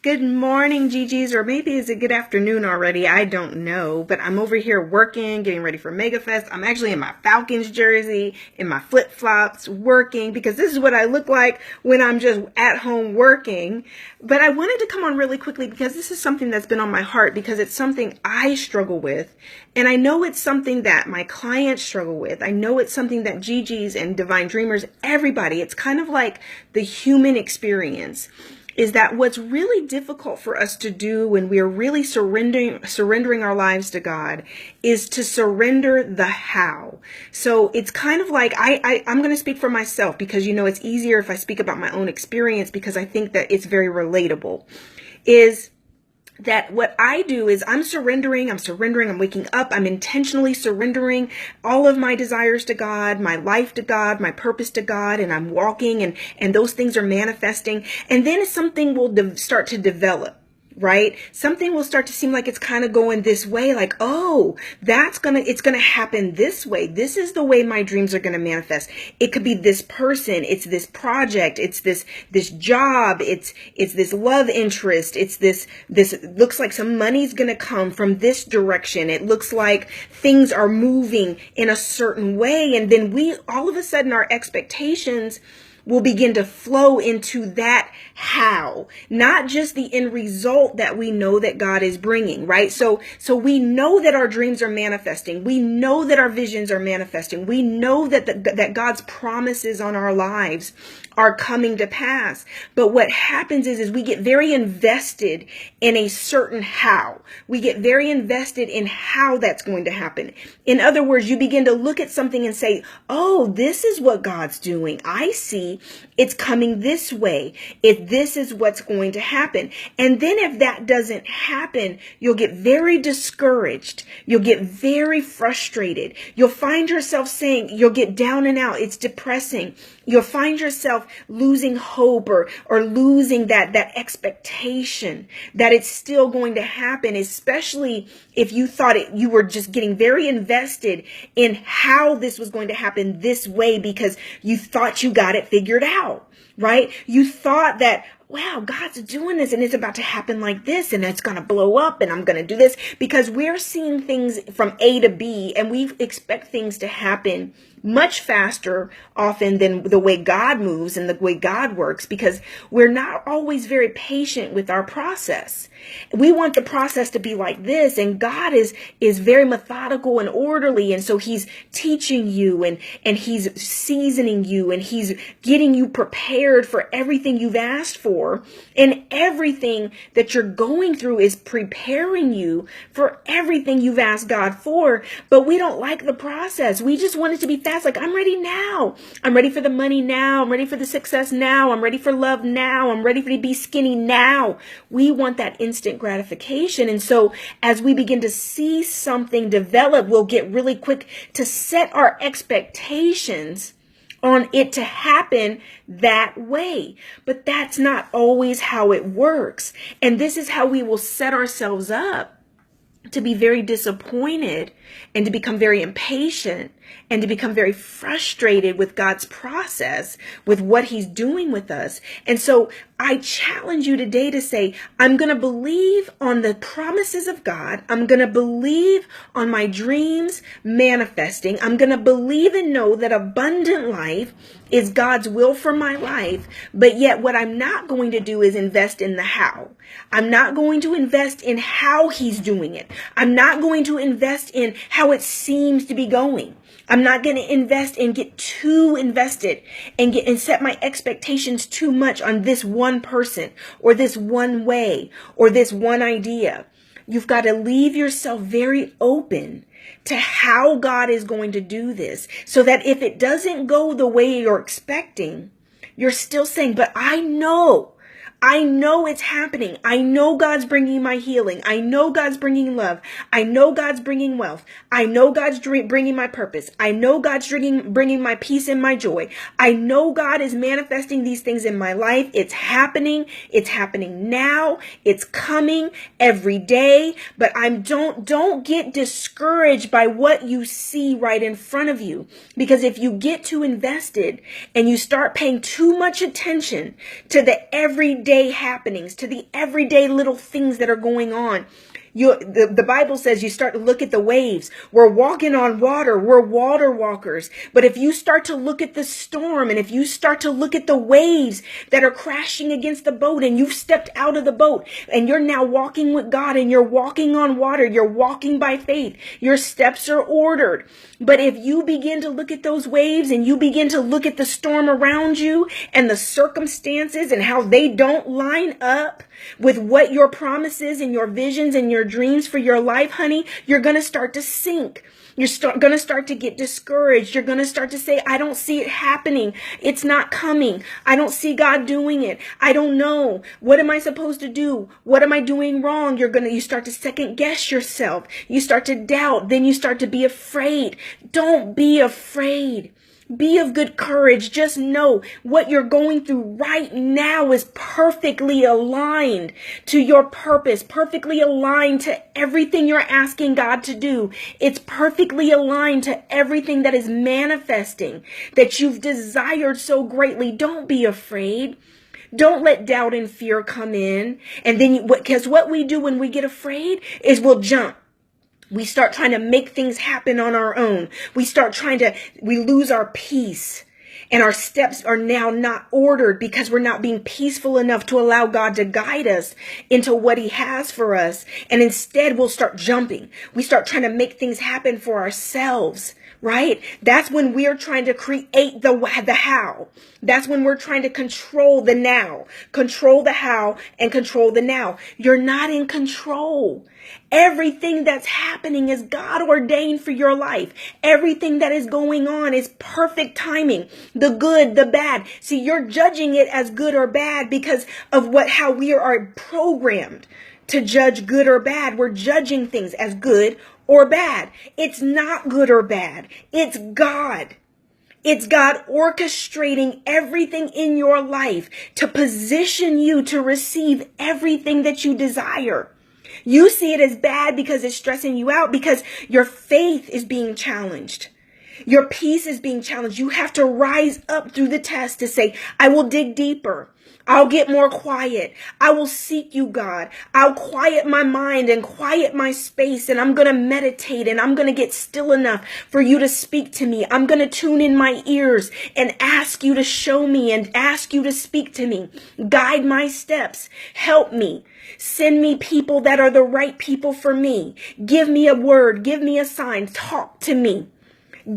Good morning, Gigi's, or maybe is it good afternoon already? I don't know, but I'm over here working, getting ready for MegaFest. I'm actually in my Falcons jersey, in my flip-flops, working, because this is what I look like when I'm just at home working. But I wanted to come on really quickly because this is something that's been on my heart, because it's something I struggle with, and I know it's something that my clients struggle with. I know it's something that Gigi's and Divine Dreamers, everybody, it's kind of like the human experience. Is that what's really difficult for us to do when we are really surrendering our lives to God is to surrender the how. So it's kind of like, I'm going to speak for myself because, it's easier if I speak about my own experience because I think that it's very relatable, is that what I do is I'm surrendering, I'm waking up, I'm intentionally surrendering all of my desires to God, my life to God, my purpose to God, and I'm walking and those things are manifesting. And then something will start to develop. Right? Something will start to seem like it's kind of going this way, like, oh, it's going to happen this way. This is the way my dreams are going to manifest. It could be this person. It's this project. It's this job. It's this love interest. It's this looks like some money's going to come from this direction. It looks like things are moving in a certain way. And then all of a sudden, our expectations will begin to flow into that how, not just the end result that we know that God is bringing, right? So we know that our dreams are manifesting. We know that our visions are manifesting. We know that God's promises on our lives are coming to pass. But what happens is we get very invested in a certain how. We get very invested in how that's going to happen. In other words, you begin to look at something and say, oh, this is what God's doing. I see it's coming this way. If this is what's going to happen. And then if that doesn't happen, you'll get very discouraged. You'll get very frustrated. You'll find yourself saying, you'll get down and out. It's depressing. You'll find yourself losing hope or losing that expectation that it's still going to happen, especially if you thought you were just getting very invested in how this was going to happen this way because you thought you got it figured out, right? You thought that, wow, God's doing this and it's about to happen like this and it's going to blow up and I'm going to do this, because we're seeing things from A to B and we expect things to happen much faster often than the way God moves and the way God works, because we're not always very patient with our process. We want the process to be like this, and God is very methodical and orderly, and so he's teaching you and he's seasoning you and he's getting you prepared for everything you've asked for, and everything that you're going through is preparing you for everything you've asked God for. But we don't like the process. We just want it to be fast. Like, I'm ready now. I'm ready for the money now. I'm ready for the success now. I'm ready for love now. I'm ready to be skinny now. We want that instant gratification. And so as we begin to see something develop, we'll get really quick to set our expectations on it to happen that way. But that's not always how it works. And this is how we will set ourselves up to be very disappointed and to become very impatient and to become very frustrated with God's process, with what he's doing with us. And so I challenge you today to say, I'm going to believe on the promises of God. I'm going to believe on my dreams manifesting. I'm going to believe and know that abundant life is God's will for my life. But yet what I'm not going to do is invest in the how. I'm not going to invest in how he's doing it. I'm not going to invest in how it seems to be going. I'm not going to invest and get too invested and set my expectations too much on this one person or this one way or this one idea. You've got to leave yourself very open to how God is going to do this, so that if it doesn't go the way you're expecting, you're still saying, but I know it's happening. I know God's bringing my healing. I know God's bringing love. I know God's bringing wealth. I know God's bringing my purpose. I know God's bringing my peace and my joy. I know God is manifesting these things in my life. It's happening. It's happening now. It's coming every day. But don't get discouraged by what you see right in front of you. Because if you get too invested and you start paying too much attention to the everyday everyday happenings, to the everyday little things that are going on. The Bible says you start to look at the waves. We're walking on water. We're water walkers. But if you start to look at the storm, and if you start to look at the waves that are crashing against the boat, and you've stepped out of the boat and you're now walking with God and you're walking on water, you're walking by faith, your steps are ordered. But if you begin to look at those waves and you begin to look at the storm around you and the circumstances and how they don't line up with what your promises and your visions and your dreams for your life, honey, you're going to start to sink. You're going to start to get discouraged. You're going to start to say, I don't see it happening. It's not coming. I don't see God doing it. I don't know. What am I supposed to do? What am I doing wrong? You start to second guess yourself. You start to doubt. Then you start to be afraid. Don't be afraid. Be of good courage. Just know what you're going through right now is perfectly aligned to your purpose, perfectly aligned to everything you're asking God to do. It's perfectly aligned to everything that is manifesting that you've desired so greatly. Don't be afraid. Don't let doubt and fear come in. And then, because what we do when we get afraid is we'll jump. We start trying to make things happen on our own. We lose our peace, and our steps are now not ordered because we're not being peaceful enough to allow God to guide us into what he has for us. And instead we'll start jumping. We start trying to make things happen for ourselves. Right? That's when we're trying to create the how. That's when we're trying to control the now. Control the how and control the now. You're not in control. Everything that's happening is God ordained for your life. Everything that is going on is perfect timing. The good, the bad. See, you're judging it as good or bad because of how we are programmed to judge good or bad. We're judging things as good or bad. It's not good or bad. It's God. It's God orchestrating everything in your life to position you to receive everything that you desire. You see it as bad because it's stressing you out, because your faith is being challenged. Your peace is being challenged. You have to rise up through the test to say, I will dig deeper. I'll get more quiet. I will seek you, God. I'll quiet my mind and quiet my space, and I'm going to meditate, and I'm going to get still enough for you to speak to me. I'm going to tune in my ears and ask you to show me and ask you to speak to me. Guide my steps. Help me. Send me people that are the right people for me. Give me a word. Give me a sign. Talk to me.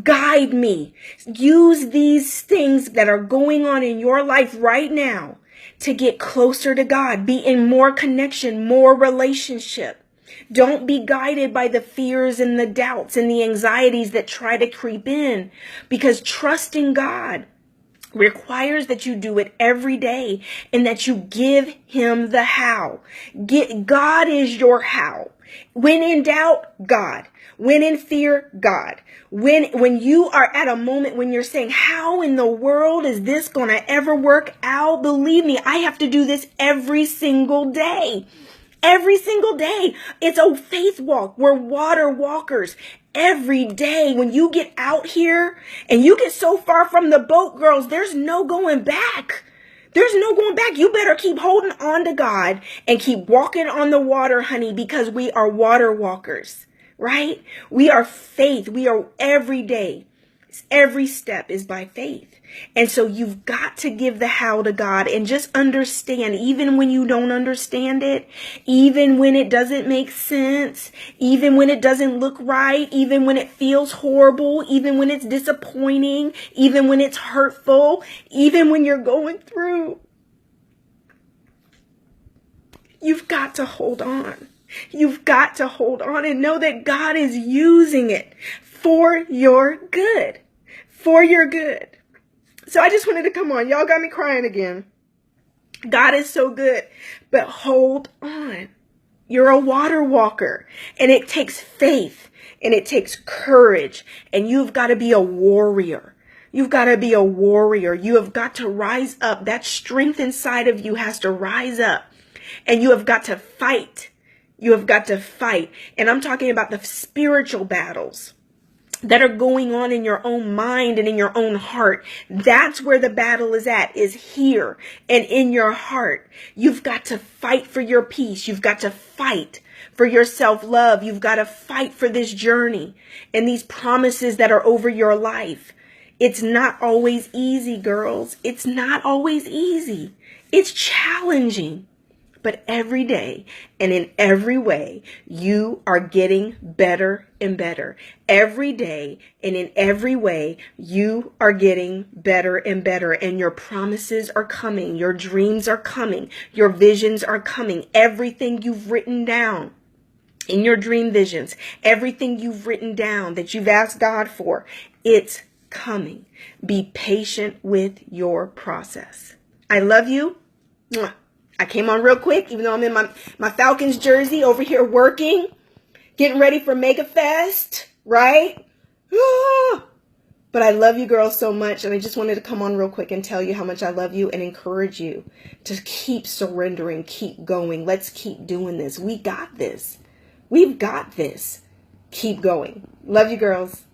Guide me. Use these things that are going on in your life right now to get closer to God. Be in more connection, more relationship. Don't be guided by the fears and the doubts and the anxieties that try to creep in, because trusting God requires that you do it every day and that you give him the how. God is your how. When in doubt, God. When in fear, God. When you are at a moment when you're saying, how in the world is this going to ever work out? Believe me, I have to do this every single day. Every single day. It's a faith walk. We're water walkers. Every day when you get out here and you get so far from the boat, girls, there's no going back. There's no going back. You better keep holding on to God and keep walking on the water, honey, because we are water walkers. Right? We are faith. We are every day. Every step is by faith. And so you've got to give the how to God and just understand, even when you don't understand it, even when it doesn't make sense, even when it doesn't look right, even when it feels horrible, even when it's disappointing, even when it's hurtful, even when you're going through. You've got to hold on. You've got to hold on and know that God is using it for your good. For your good. So I just wanted to come on. Y'all got me crying again. God is so good. But hold on. You're a water walker. And it takes faith. And it takes courage. And you've got to be a warrior. You've got to be a warrior. You have got to rise up. That strength inside of you has to rise up. And you have got to fight. You have got to fight. And I'm talking about the spiritual battles. that are going on in your own mind and in your own heart. That's where the battle is here and in your heart. You've got to fight for your peace. You've got to fight for your self-love. You've got to fight for this journey and these promises that are over your life. It's not always easy, girls. It's not always easy. It's challenging. But every day and in every way, you are getting better and better. Every day and in every way, you are getting better and better. And your promises are coming. Your dreams are coming. Your visions are coming. Everything you've written down in your dream visions, everything you've written down that you've asked God for, it's coming. Be patient with your process. I love you. Mwah. I came on real quick, even though I'm in my Falcons jersey over here working, getting ready for MegaFest, right? But I love you girls so much, and I just wanted to come on real quick and tell you how much I love you and encourage you to keep surrendering, keep going. Let's keep doing this. We got this. We've got this. Keep going. Love you girls.